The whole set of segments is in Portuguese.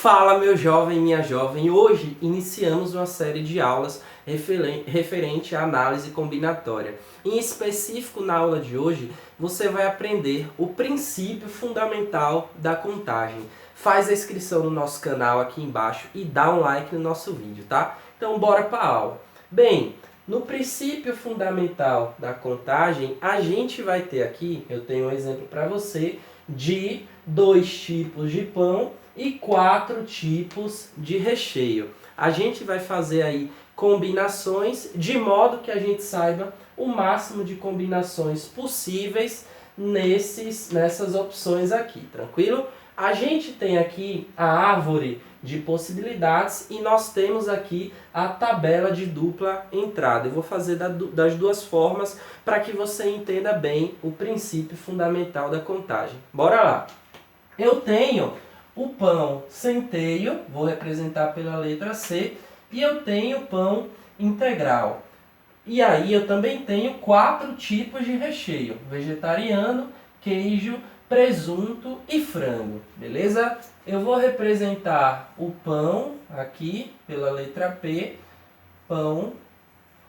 Fala, meu jovem, minha jovem. Hoje iniciamos uma série de aulas referente à análise combinatória. Em específico, na aula de hoje, você vai aprender o princípio fundamental da contagem. Faz a inscrição no nosso canal aqui embaixo e dá um like no nosso vídeo, tá? Então, bora para a aula. Bem, no princípio fundamental da contagem, a gente vai ter aqui, eu tenho um exemplo para você, de 2 tipos de pão e 4 tipos de recheio. A gente vai fazer aí combinações de modo que a gente saiba o máximo de combinações possíveis nessas opções aqui, tranquilo? A gente tem aqui a árvore de possibilidades e nós temos aqui a tabela de dupla entrada. Eu vou fazer das duas formas para que você entenda bem o princípio fundamental da contagem. Bora lá! Eu tenho o pão centeio, vou representar pela letra C, e eu tenho pão integral. E aí eu também tenho 4 tipos de recheio: vegetariano, queijo, presunto e frango, beleza? Eu vou representar o pão aqui pela letra P, pão,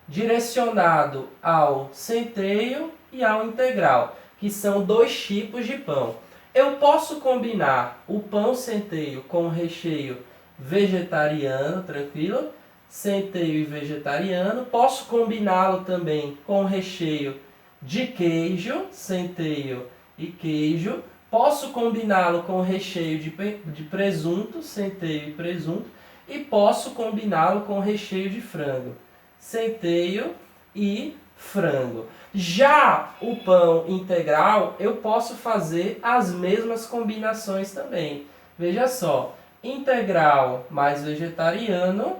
direcionado ao centeio e ao integral, que são 2 tipos de pão. Eu posso combinar o pão centeio com o recheio vegetariano, tranquilo? Centeio e vegetariano. Posso combiná-lo também com o recheio de queijo, centeio e queijo. Posso combiná-lo com o recheio de presunto, centeio e presunto. E posso combiná-lo com o recheio de frango, centeio e frango. Já o pão integral, eu posso fazer as mesmas combinações também. Veja só, integral mais vegetariano,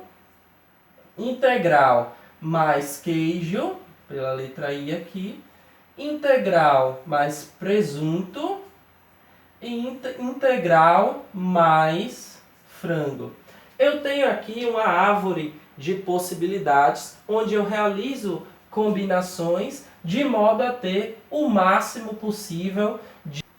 integral mais queijo, pela letra I aqui, integral mais presunto e integral mais frango. Eu tenho aqui uma árvore de possibilidades onde eu realizo combinações de modo a ter o máximo possível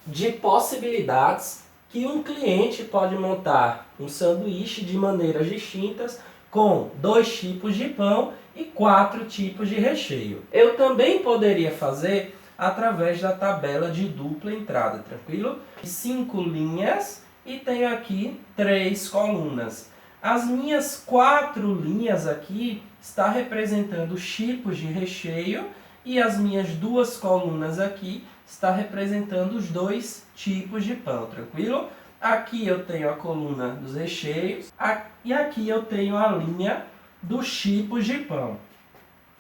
de possibilidades que um cliente pode montar um sanduíche de maneiras distintas com 2 tipos de pão e 4 tipos de recheio. Eu também poderia fazer através da tabela de dupla entrada, tranquilo? 5 linhas e tenho aqui 3 colunas. As minhas 4 linhas aqui está representando os tipos de recheio e as minhas 2 colunas aqui está representando os 2 tipos de pão, tranquilo? Aqui eu tenho a coluna dos recheios e aqui eu tenho a linha dos tipos de pão.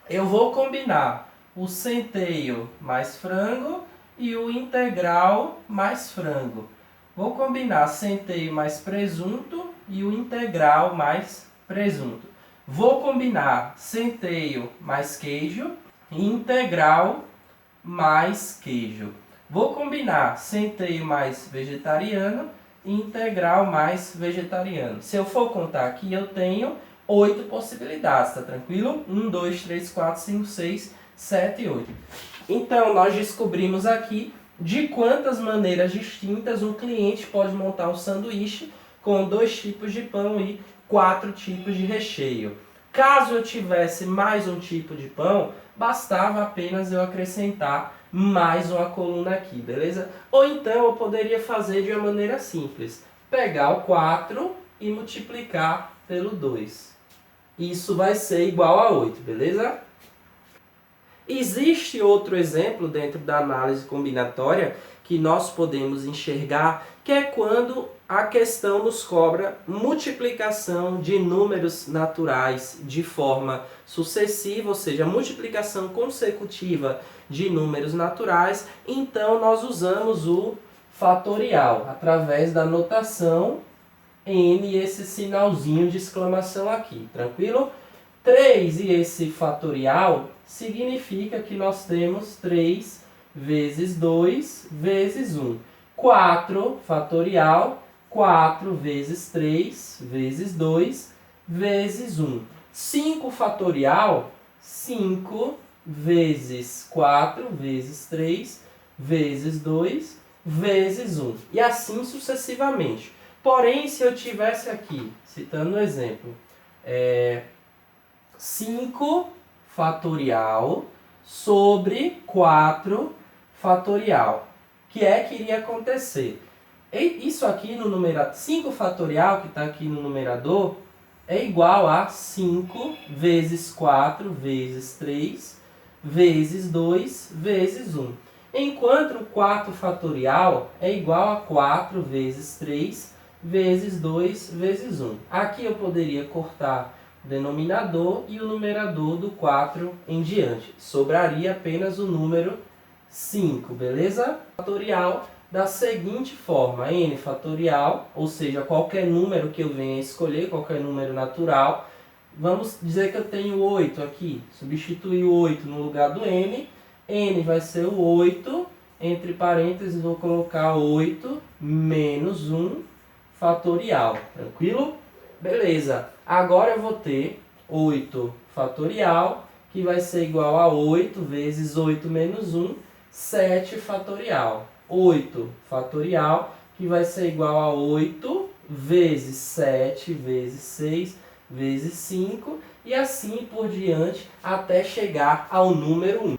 Eu vou combinar o centeio mais frango e o integral mais frango. Vou combinar centeio mais presunto e o integral mais presunto. Vou combinar centeio mais queijo e integral mais queijo. Vou combinar centeio mais vegetariano e integral mais vegetariano. Se eu for contar aqui, eu tenho 8 possibilidades, tá tranquilo? 1, 2, 3, 4, 5, 6, 7 e 8. Então, nós descobrimos aqui de quantas maneiras distintas um cliente pode montar um sanduíche com 2 tipos de pão e 4 tipos de recheio. Caso eu tivesse mais um tipo de pão, bastava apenas eu acrescentar mais uma coluna aqui, beleza? Ou então eu poderia fazer de uma maneira simples. Pegar o 4 e multiplicar pelo 2. Isso vai ser igual a 8, beleza? Existe outro exemplo dentro da análise combinatória que nós podemos enxergar, que é quando a questão nos cobra multiplicação de números naturais de forma sucessiva, ou seja, multiplicação consecutiva de números naturais. Então nós usamos o fatorial, através da notação N e esse sinalzinho de exclamação aqui, tranquilo? 3 e esse fatorial significa que nós temos 3 vezes 2 vezes 1. 4 fatorial, 4 vezes 3 vezes 2 vezes 1. 5 fatorial, 5 vezes 4 vezes 3 vezes 2 vezes 1. E assim sucessivamente. Porém, se eu tivesse aqui, citando um exemplo, 5 fatorial sobre 4 fatorial, o que iria acontecer? Isso aqui no numerador, 5 fatorial, que está aqui no numerador, é igual a 5 vezes 4 vezes 3 vezes 2 vezes 1. Enquanto o 4 fatorial é igual a 4 vezes 3 vezes 2 vezes 1. Aqui eu poderia cortar o denominador e o numerador do 4 em diante. Sobraria apenas o número 5, beleza? Fatorial da seguinte forma, n fatorial, ou seja, qualquer número que eu venha escolher, qualquer número natural. Vamos dizer que eu tenho 8 aqui, substituir o 8 no lugar do n vai ser o 8, entre parênteses vou colocar 8 menos 1 fatorial, tranquilo? Beleza, agora eu vou ter 8 fatorial, que vai ser igual a 8 vezes 8 menos 1, 7 fatorial. 8 fatorial, que vai ser igual a 8 vezes 7 vezes 6 vezes 5, e assim por diante até chegar ao número 1.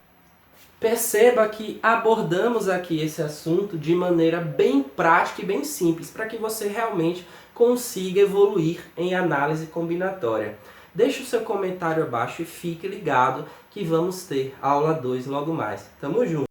Perceba que abordamos aqui esse assunto de maneira bem prática e bem simples, para que você realmente consiga evoluir em análise combinatória. Deixe o seu comentário abaixo e fique ligado que vamos ter aula 2 logo mais. Tamo junto!